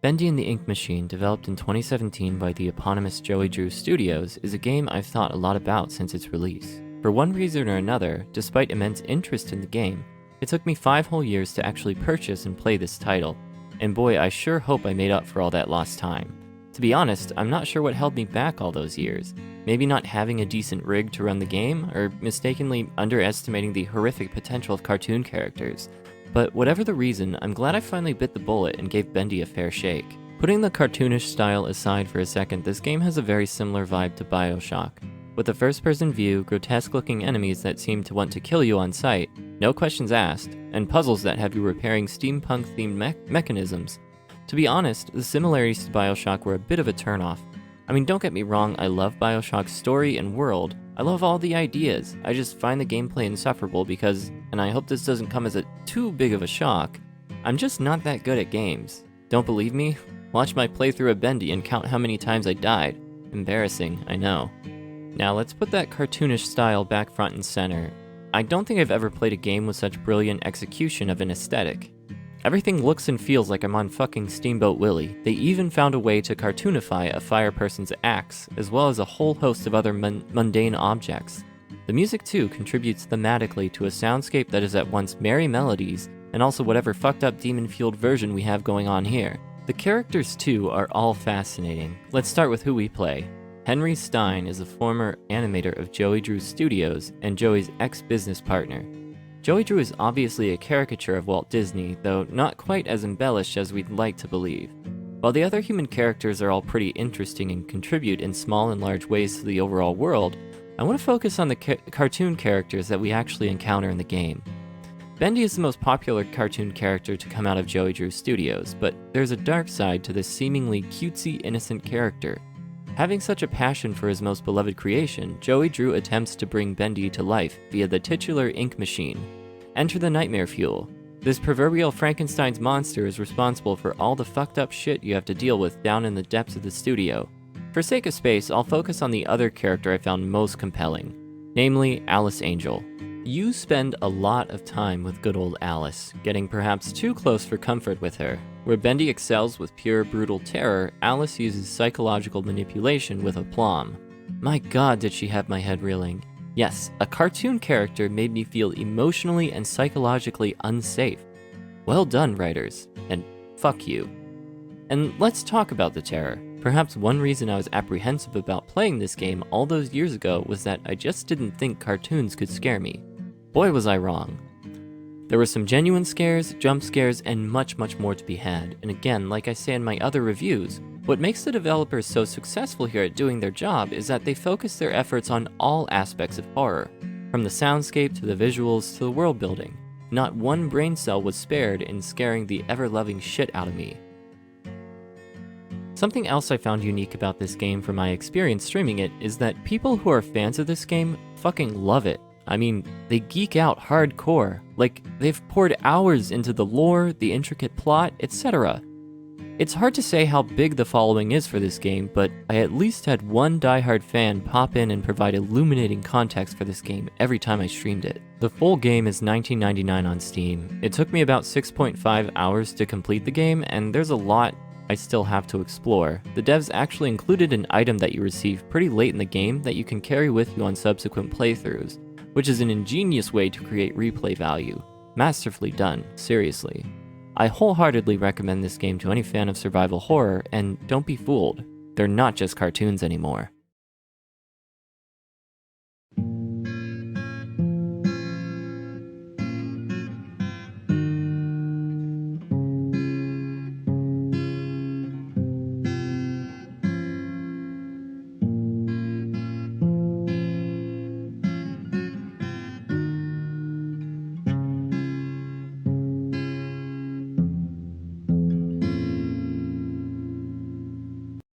Bendy and the Ink Machine, developed in 2017 by the eponymous Joey Drew Studios, is a game I've thought a lot about since its release. For one reason or another, despite immense interest in the game, it took me 5 whole years to actually purchase and play this title, and boy, I sure hope I made up for all that lost time. To be honest, I'm not sure what held me back all those years. Maybe not having a decent rig to run the game, or mistakenly underestimating the horrific potential of cartoon characters. But whatever the reason, I'm glad I finally bit the bullet and gave Bendy a fair shake. Putting the cartoonish style aside for a second, this game has a very similar vibe to BioShock. With a first-person view, grotesque-looking enemies that seem to want to kill you on sight, no questions asked, and puzzles that have you repairing steampunk-themed mechanisms. To be honest, the similarities to BioShock were a bit of a turnoff. I mean, don't get me wrong, I love BioShock's story and world. I love all the ideas. I just find the gameplay insufferable because, and I hope this doesn't come as too big of a shock, I'm just not that good at games. Don't believe me? Watch my playthrough of Bendy and count how many times I died. Embarrassing, I know. Now let's put that cartoonish style back front and center. I don't think I've ever played a game with such brilliant execution of an aesthetic. Everything looks and feels like I'm on fucking Steamboat Willie. They even found a way to cartoonify a fire person's axe, as well as a whole host of other mundane objects. The music too contributes thematically to a soundscape that is at once merry melodies, and also whatever fucked up demon-fueled version we have going on here. The characters too are all fascinating. Let's start with who we play. Henry Stein is a former animator of Joey Drew Studios and Joey's ex-business partner. Joey Drew is obviously a caricature of Walt Disney, though not quite as embellished as we'd like to believe. While the other human characters are all pretty interesting and contribute in small and large ways to the overall world, I want to focus on the cartoon characters that we actually encounter in the game. Bendy is the most popular cartoon character to come out of Joey Drew Studios, but there's a dark side to this seemingly cutesy, innocent character. Having such a passion for his most beloved creation, Joey Drew attempts to bring Bendy to life via the titular Ink Machine. Enter the nightmare fuel. This proverbial Frankenstein's monster is responsible for all the fucked up shit you have to deal with down in the depths of the studio. For sake of space, I'll focus on the other character I found most compelling, namely Alice Angel. You spend a lot of time with good old Alice, getting perhaps too close for comfort with her. Where Bendy excels with pure brutal terror, Alice uses psychological manipulation with aplomb. My god, did she have my head reeling. Yes, a cartoon character made me feel emotionally and psychologically unsafe. Well done, writers, and fuck you. And let's talk about the terror. Perhaps one reason I was apprehensive about playing this game all those years ago was that I just didn't think cartoons could scare me. Boy, was I wrong. There were some genuine scares, jump scares, and much more to be had. And again, like I say in my other reviews, what makes the developers so successful here at doing their job is that they focus their efforts on all aspects of horror, from the soundscape to the visuals to the world building. Not one brain cell was spared in scaring the ever-loving shit out of me. Something else I found unique about this game from my experience streaming it is that people who are fans of this game fucking love it. I mean, they geek out hardcore, like they've poured hours into the lore, the intricate plot, etc. It's hard to say how big the following is for this game, but I at least had one diehard fan pop in and provide illuminating context for this game every time I streamed it. The full game is $19.99 on Steam. It took me about 6.5 hours to complete the game, and there's a lot I still have to explore. The devs actually included an item that you receive pretty late in the game that you can carry with you on subsequent playthroughs, which is an ingenious way to create replay value. Masterfully done, seriously. I wholeheartedly recommend this game to any fan of survival horror, and don't be fooled, they're not just cartoons anymore.